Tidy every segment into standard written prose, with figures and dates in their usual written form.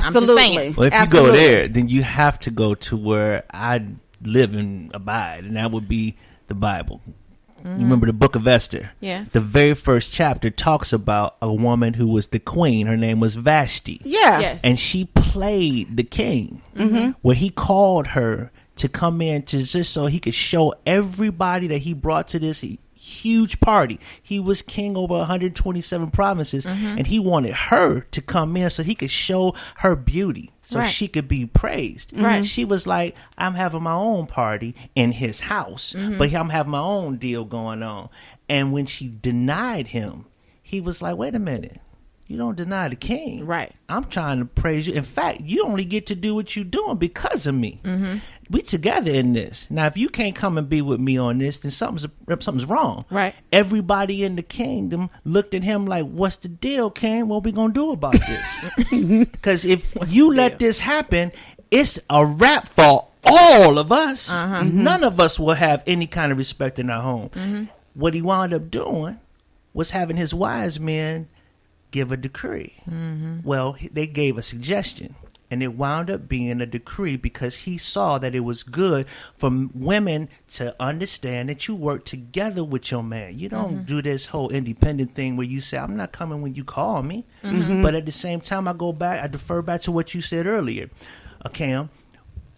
Absolutely. Well, if you go there, then you have to go to where I live and abide, and that would be the Bible. You remember the book of Esther? Yes. The very first chapter talks about a woman who was the queen. Her name was Vashti. Yeah. Yes. And she played the king, where he called her to come in to just so he could show everybody that he brought to this huge party. He was king over 127 provinces, and he wanted her to come in so he could show her beauty. So Right. she could be praised. Right. She was like, I'm having my own party in his house, but I'm having my own deal going on. And when she denied him, he was like, wait a minute. You don't deny the king. Right. I'm trying to praise you. In fact, you only get to do what you're doing because of me. We together in this. Now, if you can't come and be with me on this, then something's wrong. Right. Everybody in the kingdom looked at him like, what's the deal, king? What we going to do about this? Because if you let this happen, it's a wrap for all of us. None of us will have any kind of respect in our home. What he wound up doing was having his wise men give a decree. Well, they gave a suggestion, and it wound up being a decree because he saw that it was good for women to understand that you work together with your man. You don't do this whole independent thing where you say, I'm not coming when you call me. But at the same time, I defer back to what you said earlier, Cam.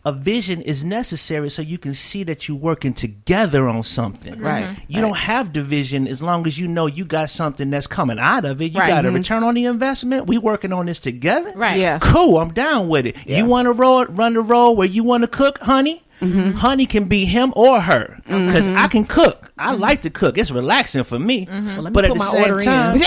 A vision is necessary so you can see that you're working together on something. Right. You don't have division as long as you know you got something that's coming out of it. You got a return on the investment. We working on this together. Right. Yeah. Cool. I'm down with it. Yeah. You want to run the role where you want to cook, honey? Honey can be him or her because I can cook. I like to cook. It's relaxing for me. Well, But at the same time,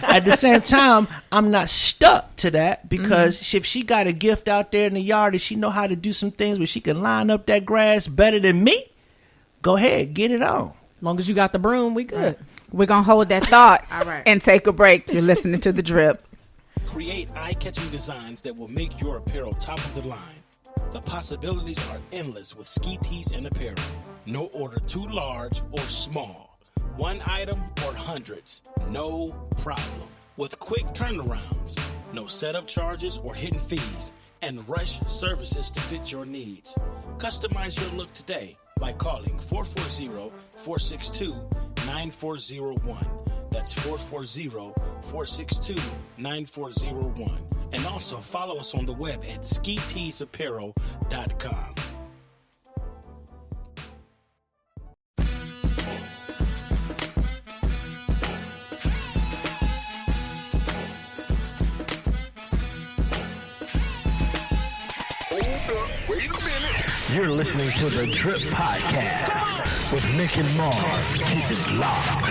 at the same time, I'm not stuck to that because if she got a gift out there in the yard and she know how to do some things where she can line up that grass better than me, go ahead, get it on. Long as you got the broom, we good. We're going to hold that thought All right. and take a break. You're listening to The Drip. Create eye-catching designs that will make your apparel top of the line. The possibilities are endless with ski tees and apparel. No order too large or small. One item or hundreds, no problem. With quick turnarounds, no setup charges or hidden fees, and rush services to fit your needs. Customize your look today by calling 440-462-9401. That's 440-462-9401. And also follow us on the web at skiteesapparel.com. You're listening to the Drip Podcast with Nick and Mars. Keep it locked.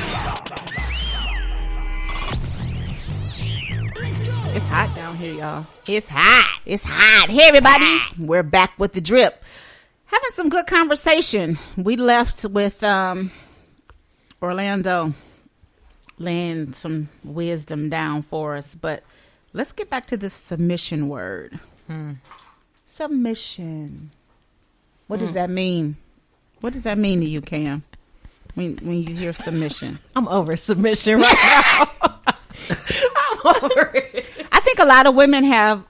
It's hot down here, y'all. It's hot. It's hot. Hey, everybody. We're back with The Drip. Having some good conversation. We left with Orlando laying some wisdom down for us. But let's get back to this submission word. Submission. What does that mean? What does that mean to you, Cam? When you hear submission? I'm over submission right now. I'm over it. I think a lot of women have,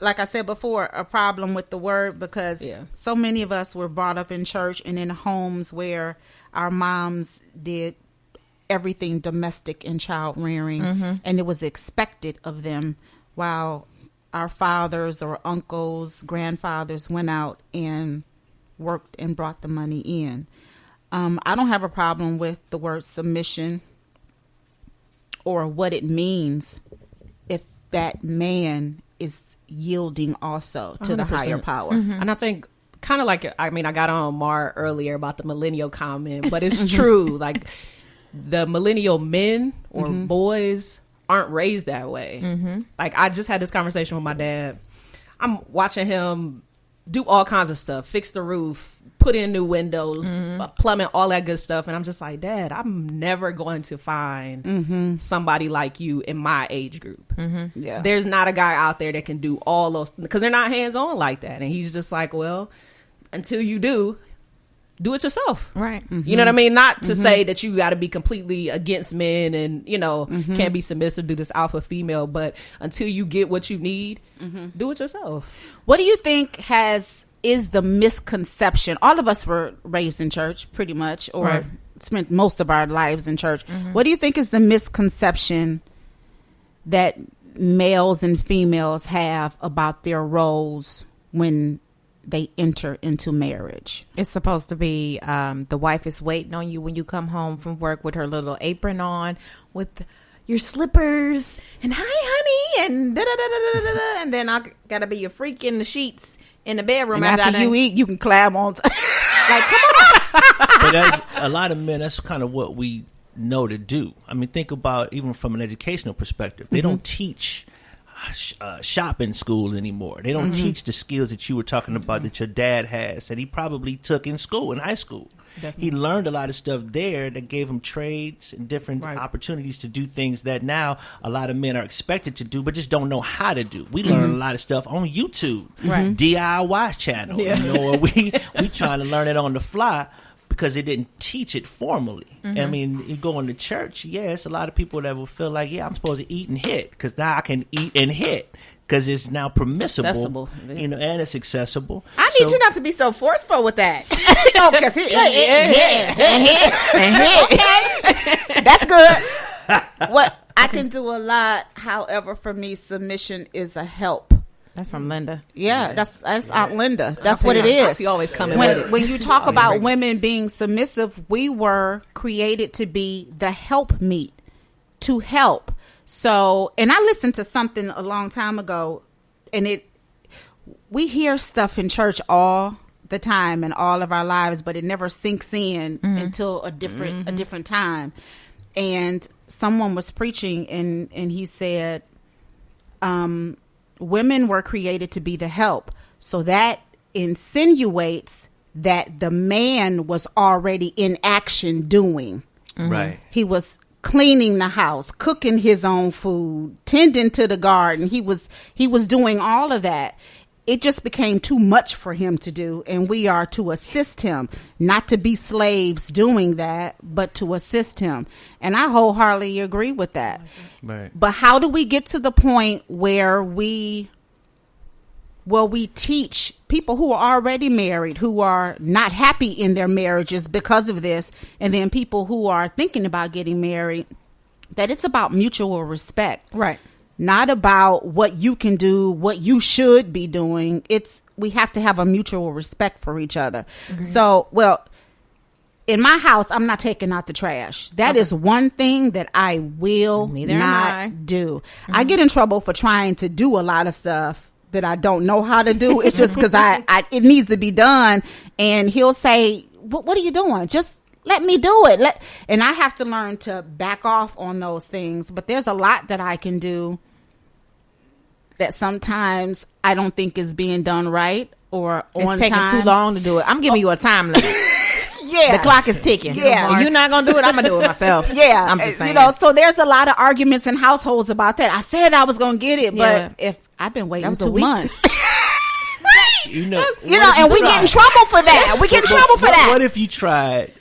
like I said before, a problem with the word because so many of us were brought up in church and in homes where our moms did everything domestic and child rearing, and it was expected of them, while our fathers or uncles, grandfathers went out and worked and brought the money in. I don't have a problem with the word submission or what it means if that man is yielding also to the 100%. higher power. And I think kind of like, I mean, I got on Mar earlier about the millennial comment, but it's true. Like the millennial men or boys aren't raised that way. Like I just had this conversation with my dad. I'm watching him do all kinds of stuff, fix the roof, put in new windows, plumbing, all that good stuff. And I'm just like, Dad, I'm never going to find somebody like you in my age group. Yeah. There's not a guy out there that can do all those, because they're not hands-on like that. And he's just like, well, until you do, do it yourself. Right. Mm-hmm. You know what I mean? Not to say that you got to be completely against men and, can't be submissive, do this alpha female, but until you get what you need, do it yourself. What do you think is the misconception? All of us were raised in church pretty much, or spent most of our lives in church. What do you think is the misconception that males and females have about their roles when they enter into marriage? It's supposed to be the wife is waiting on you when you come home from work with her little apron on, with your slippers, and hi, honey, and da-da-da-da-da-da, and then I gotta be your freak in the sheets in the bedroom. And after you eat, you can climb on. Like, come on. But that's, a lot of men, that's kind of what we know to do. I mean, think about, even from an educational perspective, they don't teach shopping schools anymore. They don't teach the skills that you were talking about that your dad has, that he probably took in school, in high school. Definitely. He learned a lot of stuff there that gave him trades and different opportunities to do things that now a lot of men are expected to do, but just don't know how to do. We learn a lot of stuff on YouTube, DIY channel, or we trying to learn it on the fly because they didn't teach it formally. I mean, you go into church, it's a lot of people that will feel like, I'm supposed to eat and hit because now I can eat and hit. Because it's now permissible, and it's accessible. I need you not to be so forceful with that. Because that's good. What I can do a lot. However, for me, submission is a help. That's from Linda. Yeah, that's Aunt Linda. That's what it is. She always coming with it. When you talk about women being submissive, we were created to be the helpmeet, to help. So, and I listened to something a long time ago, and we hear stuff in church all the time in all of our lives, but it never sinks in until a different time. And someone was preaching, and he said, women were created to be the help. So that insinuates that the man was already in action doing. Right. He was cleaning the house, cooking his own food, tending to the garden. He was doing all of that. It just became too much for him to do, and we are to assist him, not to be slaves doing that, but to assist him. And I wholeheartedly agree with that. Right. But how do we get to the point where we teach people who are already married, who are not happy in their marriages because of this, and then people who are thinking about getting married, that it's about mutual respect. Right. Not about what you can do, what you should be doing. We have to have a mutual respect for each other. Mm-hmm. So, in my house, I'm not taking out the trash. That is one thing that I will not do. Mm-hmm. I get in trouble for trying to do a lot of stuff that I don't know how to do. It's just because it needs to be done. And he'll say, what are you doing? Just let me do it. And I have to learn to back off on those things. But there's a lot that I can do that sometimes I don't think is being done right or on time. It's taking too long to do it. I'm giving you a time limit. Yeah. The clock is ticking. Yeah. You're not going to do it. I'm going to do it myself. Yeah. I'm just saying. So there's a lot of arguments in households about that. I said I was going to get it, but if I've been waiting 2 months. and we get in trouble for that. We get in trouble for that. What if you tried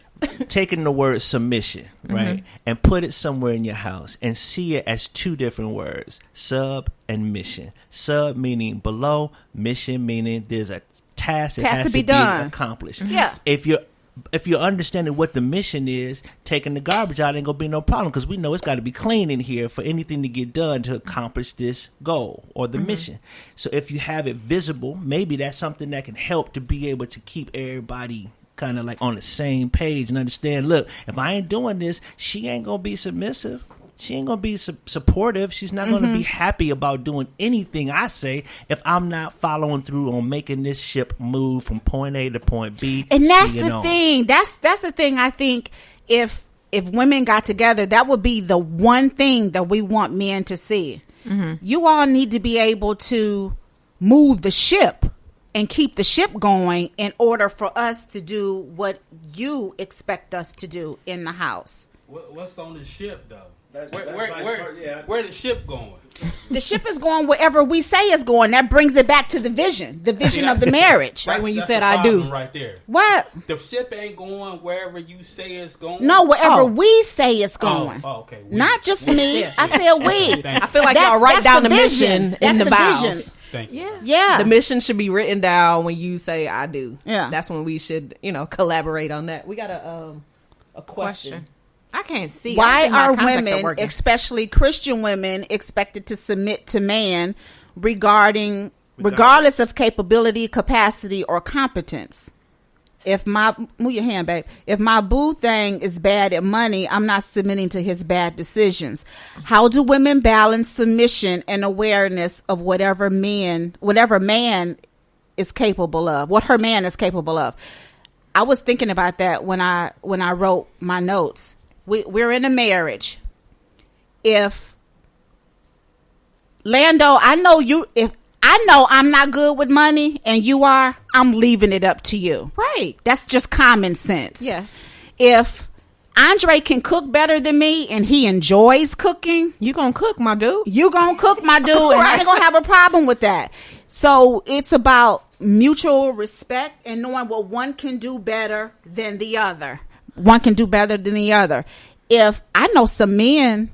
taking the word submission, right, and put it somewhere in your house and see it as two different words, sub and mission. Sub meaning below, mission meaning there's a task that has to be done, accomplished. Yeah. If you're understanding what the mission is, taking the garbage out ain't gonna be no problem, because we know it's got to be clean in here for anything to get done to accomplish this goal or the mission. So if you have it visible, maybe that's something that can help to be able to keep everybody kind of like on the same page and understand, look, if I ain't doing this, she ain't gonna be submissive. She ain't going to be supportive. She's not going to be happy about doing anything I say if I'm not following through on making this ship move from point A to point B. And that's the thing. That's the thing. I think if women got together, that would be the one thing that we want men to see. You all need to be able to move the ship and keep the ship going in order for us to do what you expect us to do in the house. What's on the ship, though? Where the ship going? The ship is going wherever we say it's going. That brings it back to the vision of the marriage. Right when you said I do. Right there. What? The ship ain't going wherever you say it's going. No, wherever we say it's going. Okay. Not just me. I said we. I feel like y'all write down the mission in the vows. Thank you. Yeah. The mission should be written down when you say I do. Yeah. That's when we should, collaborate on that. We got a question. I can't see. Why I are think my contacts women, especially Christian women, expected to submit to man regardless of capability, capacity, or competence? Move your hand, babe. If my boo thing is bad at money, I'm not submitting to his bad decisions. How do women balance submission and awareness of whatever man is capable of, what her man is capable of? I was thinking about that when I wrote my notes. We're in a marriage. If Lando, if I know I'm not good with money and you are, I'm leaving it up to you. Right. That's just common sense. Yes. If Andre can cook better than me and he enjoys cooking, You gonna cook, my dude? you gonna cook, my dude, and I ain't gonna have a problem with that. So it's about mutual respect and knowing what one can do better than the other. One can do better than the other. If I know some men,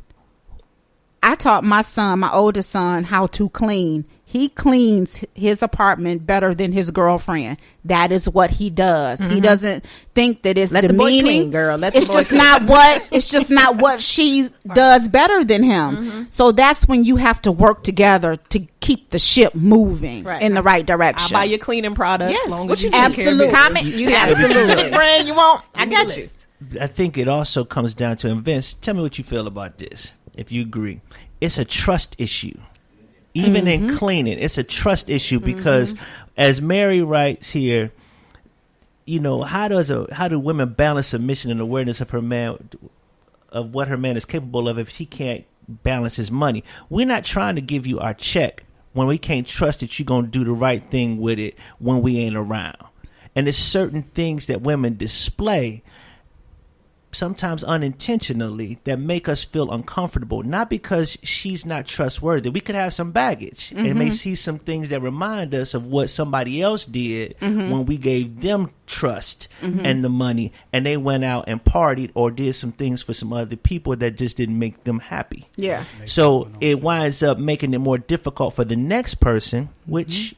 I taught my oldest son, how to clean. He cleans his apartment better than his girlfriend. That is what he does. He doesn't think that it's Let the boy demeaning. clean, girl. Let the It's boy just clean. it's just not what she does better than him. So that's when you have to work together to keep the ship moving in the right I'll direction. buy your cleaning products Yes. long What as you you take care of absolutely it. Comment. You have Absolutely. brand you want. I got you. I think it also comes down to, and Vince, tell me what you feel about this, if you agree. It's a trust issue. Even in cleaning, it's a trust issue because, as Mary writes here, how do women balance submission and awareness of her man, of what her man is capable of if she can't balance his money? We're not trying to give you our check when we can't trust that you're going to do the right thing with it when we ain't around. And there's certain things that women display, sometimes unintentionally, that make us feel uncomfortable, not because she's not trustworthy. We could have some baggage and may see some things that remind us of what somebody else did when we gave them trust and the money, and they went out and partied or did some things for some other people that just didn't make them happy. Yeah. So it winds up making it more difficult for the next person, which,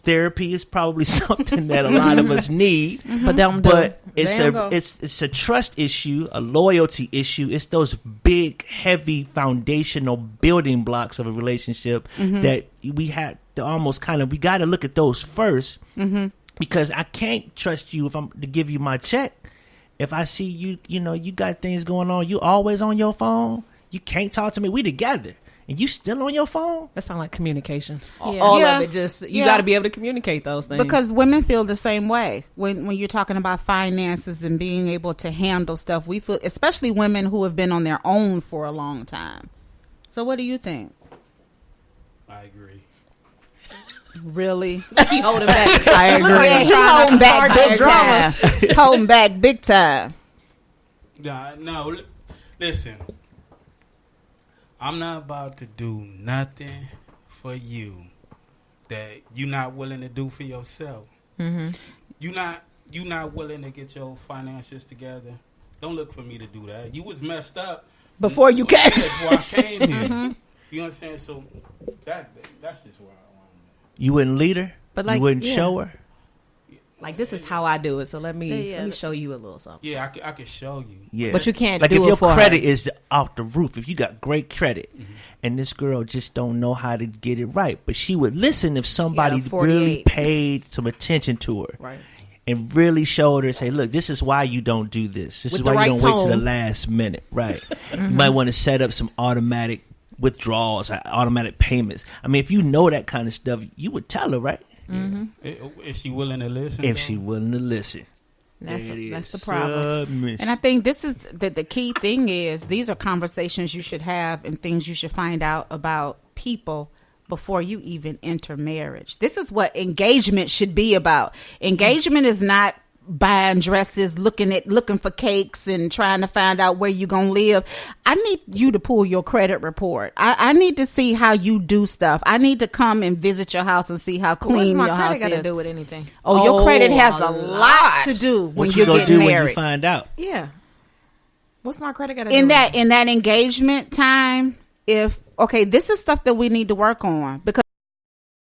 therapy is probably something that a lot of us need, but it's a trust issue, a loyalty issue. It's those big, heavy, foundational building blocks of a relationship that we have to we got to look at those first, because I can't trust you if I'm to give you my check. If I see you, you got things going on, you always on your phone. You can't talk to me. We together. And you still on your phone? That sounds like communication. Yeah. All Yeah. of it. Just you got to be able to communicate those things. Because women feel the same way when you're talking about finances and being able to handle stuff. We feel, especially women who have been on their own for a long time. So what do you think? I agree. Really? He holding back. I agree. He's He trying not holding to back start big that time. Holding back big time. No, listen. I'm not about to do nothing for you that you're not willing to do for yourself. You're not willing to get your finances together. Don't look for me to do that. You was messed up Before you came. Before I came here. You understand? So that's just where I want. You wouldn't lead her? But you wouldn't show her? Like, this is how I do it. So let me show you a little something. Yeah, I can show you. Yeah. But you can't like do if it your for credit her. is off the roof, if you got great credit and this girl just don't know how to get it right, but she would listen if somebody Yeah, 48. really paid some attention to her. Right. And really showed her, say, look, this is why you don't do this. This With is why the you right don't wait till the tone. last minute. Right. You might want to set up some automatic withdrawals, automatic payments. I mean, if you know that kind of stuff, you would tell her, right? Is she willing to listen? If though? she willing to listen. That's There it that's the is. problem. Submission. And I think this is the key thing is these are conversations you should have and things you should find out about people before you even enter marriage. This is what engagement should be about. Engagement is not buying dresses, looking for cakes, and trying to find out where you're gonna live. I need you to pull your credit report. I need to see how you do stuff. I need to come and visit your house and see how clean your house is. What's my credit got to do with anything? Oh, your credit has a lot to do when What you you gonna get do married. when you find out? Yeah. What's my credit got to do in with that engagement time, this is stuff that we need to work on, because